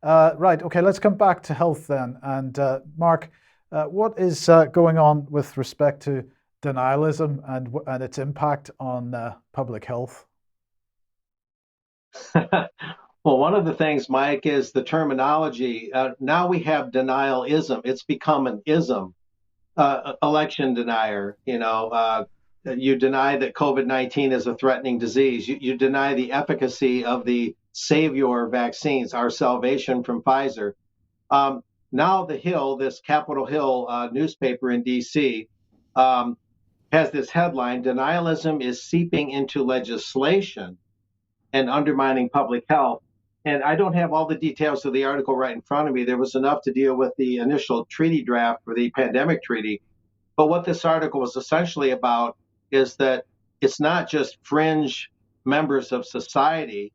Right. Okay. Let's come back to health then. And Mark, what is going on with respect to denialism and its impact on public health? Well, one of the things, Mike, is the terminology. Now we have denialism. It's become an ism. Election denier. You deny that COVID-19 is a threatening disease. You deny the efficacy of the savior vaccines, our salvation from Pfizer. Um, Now the Hill, this Capitol Hill newspaper in D.C., um, has this headline: "Denialism is seeping into legislation and undermining public health." And I don't have all the details of the article right in front of me. There was enough to deal with the initial treaty draft for the pandemic treaty. But what this article was essentially about is that it's not just fringe members of society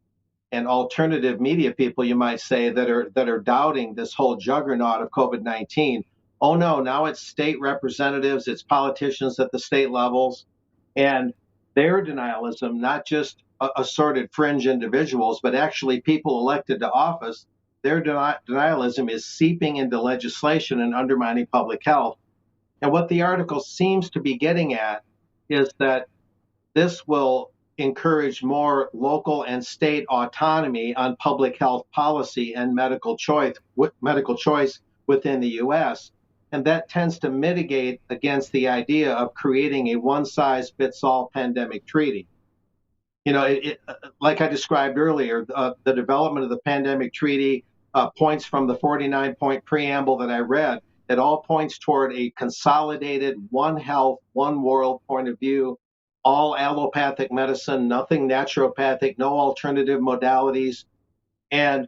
and alternative media people, you might say, that are doubting this whole juggernaut of COVID-19. Oh no, now it's state representatives, it's politicians at the state levels, and their denialism, not just assorted fringe individuals, but actually people elected to office, their denialism is seeping into legislation and undermining public health. And what the article seems to be getting at is that this will encourage more local and state autonomy on public health policy and medical choice within the U.S. And that tends to mitigate against the idea of creating a one-size-fits-all pandemic treaty. Like I described earlier, the development of the pandemic treaty points from the 49-point preamble that I read. It all points toward a consolidated one health, one world point of view, all allopathic medicine, nothing naturopathic, no alternative modalities. And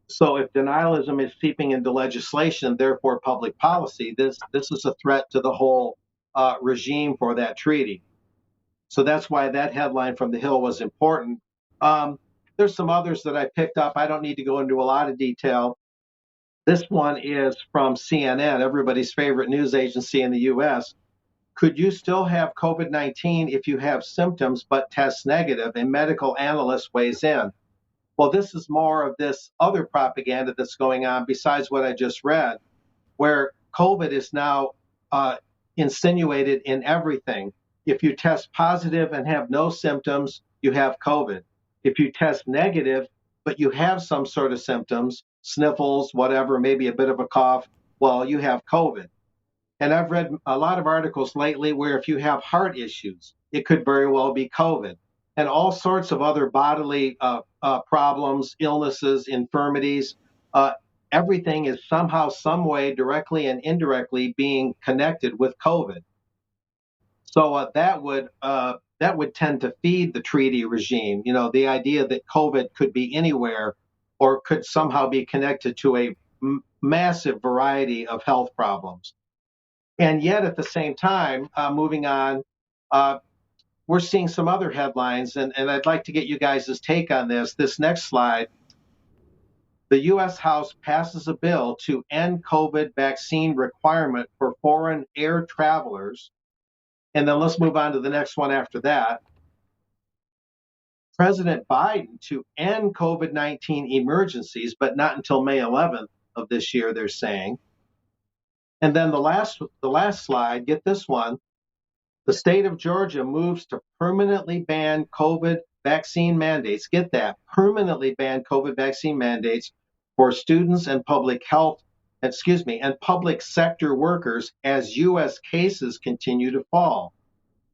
so if denialism is seeping into legislation, therefore public policy, this is a threat to the whole regime for that treaty. So that's why that headline from the Hill was important. Um, there's some others that I picked up. I don't need to go into a lot of detail. This one is from CNN, everybody's favorite news agency in the US. Could you still have COVID-19 if you have symptoms but test negative? A medical analyst weighs in. Well, this is more of this other propaganda that's going on besides what I just read, where COVID is now uh, insinuated in everything. If you test positive and have no symptoms, you have COVID. If you test negative, but you have some sort of symptoms, sniffles, whatever, maybe a bit of a cough, well, you have COVID. And I've read a lot of articles lately where if you have heart issues, it could very well be COVID. And all sorts of other bodily problems, illnesses, infirmities. Uh, Everything is somehow, some way, directly and indirectly being connected with COVID. So that would tend to feed the treaty regime. You know, the idea that COVID could be anywhere or could somehow be connected to a massive variety of health problems. And yet, at the same time, moving on, uh, we're seeing some other headlines, and I'd like to get you guys' take on this. This next slide: the U.S. House passes a bill to end COVID vaccine requirement for foreign air travelers. And then let's move on to the next one after that. President Biden to end COVID-19 emergencies, but not until May 11th of this year, they're saying. And then the last slide, get this one. The state of Georgia moves to permanently ban COVID vaccine mandates. Get that, permanently ban COVID vaccine mandates for students and and public sector workers as U.S. cases continue to fall.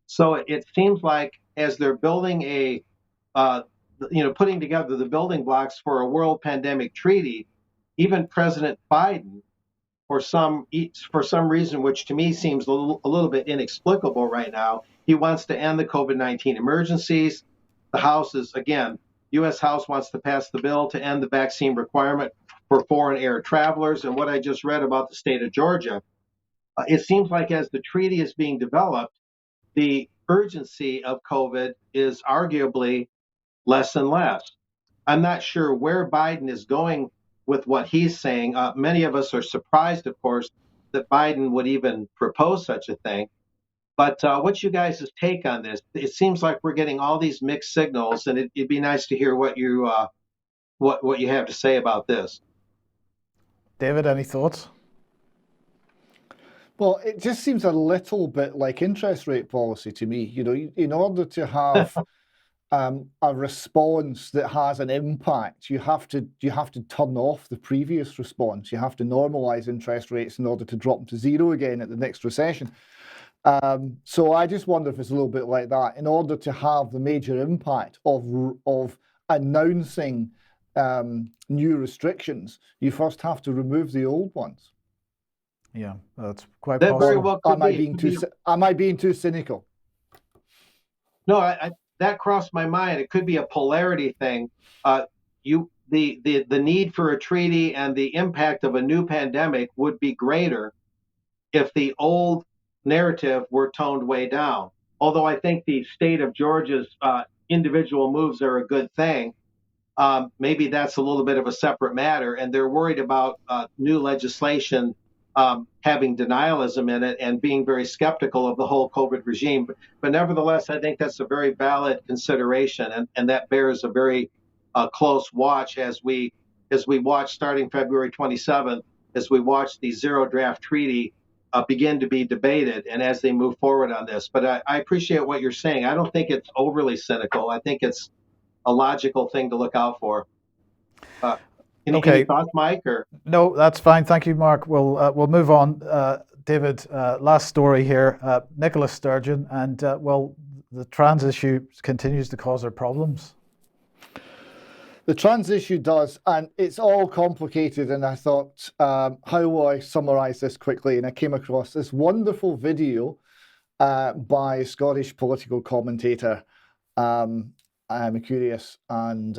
So it seems like as they're building uh, putting together the building blocks for a world pandemic treaty, even President Biden, for some reason, which to me seems a little bit inexplicable right now, he wants to end the COVID-19 emergencies. The House is, again, U.S. House wants to pass the bill to end the vaccine requirement for foreign air travelers. And what I just read about the state of Georgia, it seems like as the treaty is being developed, the urgency of COVID is arguably less and less. I'm not sure where Biden is going with what he's saying. Many of us are surprised, of course, that Biden would even propose such a thing. But what's you guys' take on this? It seems like we're getting all these mixed signals, and it'd be nice to hear what what you have to say about this. David, any thoughts? Well, it just seems a little bit like interest rate policy to me. You know, in order to have a response that has an impact, you have to turn off the previous response. You have to normalize interest rates in order to drop them to zero again at the next recession. So I just wonder if it's a little bit like that. In order to have the major impact of announcing new restrictions, you first have to remove the old ones. Yeah, that's quite That possible. very well could Am I being too cynical? No, that crossed my mind. It could be a polarity thing. The need for a treaty and the impact of a new pandemic would be greater if the old narrative were toned way down. Although I think the state of Georgia's individual moves are a good thing. Maybe that's a little bit of a separate matter, and they're worried about new legislation having denialism in it and being very skeptical of the whole COVID regime. But nevertheless, I think that's a very valid consideration, and that bears a very close watch as we watch starting February 27th, as we watch the zero draft treaty begin to be debated and as they move forward on this. But I appreciate what you're saying. I don't think it's overly cynical. I think it's a logical thing to look out for. Any thoughts, Mike? Or no, that's fine. Thank you, Mark. We'll move on. David, last story here. Nicola Sturgeon, and the trans issue continues to cause her problems. The trans issue does, and it's all complicated. And I thought, how will I summarize this quickly? And I came across this wonderful video by a Scottish political commentator, Mercurius, and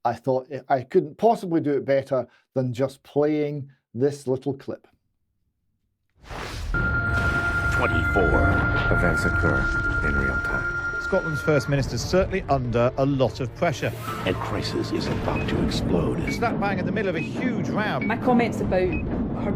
I thought I couldn't possibly do it better than just playing this little clip. 24 events occur in real time. Scotland's First Minister's certainly under a lot of pressure. A crisis is about to explode. Slap bang in the middle of a huge row. My comments about her,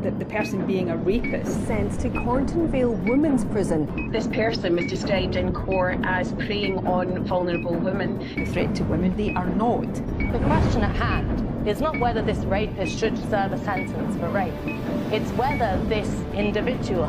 the person being a rapist. Sent to Corntonvale Women's Prison. This person was described in court as preying on vulnerable women. A threat to women. They are not. The question at hand is not whether this rapist should serve a sentence for rape. It's whether this individual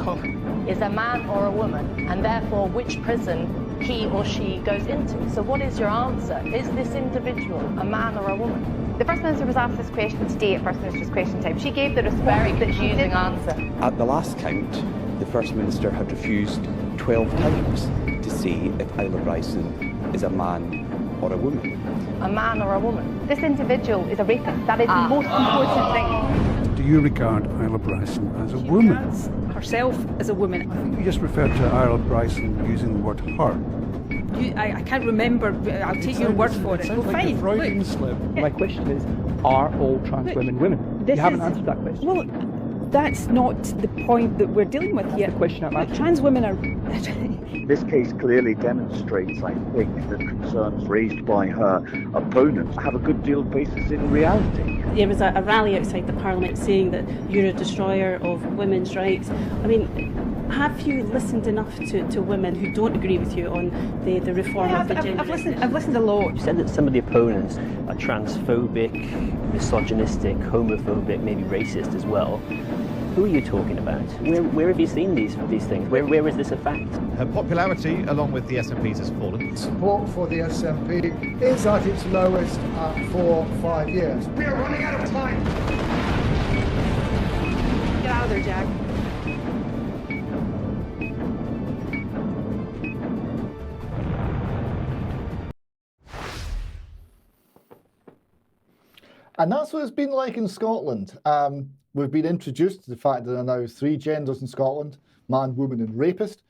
is a man or a woman, and therefore which prison he or she goes into. So what is your answer? Is this individual a man or a woman? The First Minister was asked this question today at First Minister's Question Time. She gave the response. Very confusing answer. At the last count, the First Minister had refused 12 times to say if Isla Bryson is a man or a woman. A man or a woman? This individual is a rapist. That is the most important thing. Do you regard Isla Bryson as a woman? She regards herself as a woman. I think you just referred to Isla Bryson using the word her. I can't remember. I'll take your word for it. Well, fine. Freudian slip. My question is, are all trans women women? You haven't answered that question. Well, that's not the point that we're dealing with yet. The question I'm asking. Trans women are... This case clearly demonstrates, I think, that concerns raised by her opponents have a good deal of basis in reality. There was a rally outside the Parliament saying that you're a destroyer of women's rights. I mean, have you listened enough to women who don't agree with you on the reform of the gender? I've listened a lot. You said that some of the opponents are transphobic, misogynistic, homophobic, maybe racist as well. Who are you talking about? Where have you seen these things? Where is this a fact? Her popularity, along with the SNP's, has fallen. Support for the SNP is at its lowest for 5 years. We are running out of time. Get out of there, Jack. And that's what it's been like in Scotland. We've been introduced to the fact that there are now 3 genders in Scotland: man, woman, and rapist.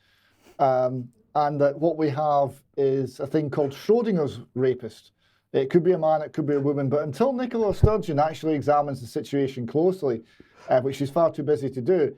And that what we have is a thing called Schrodinger's rapist. It could be a man, it could be a woman, but until Nicola Sturgeon actually examines the situation closely, which she's far too busy to do,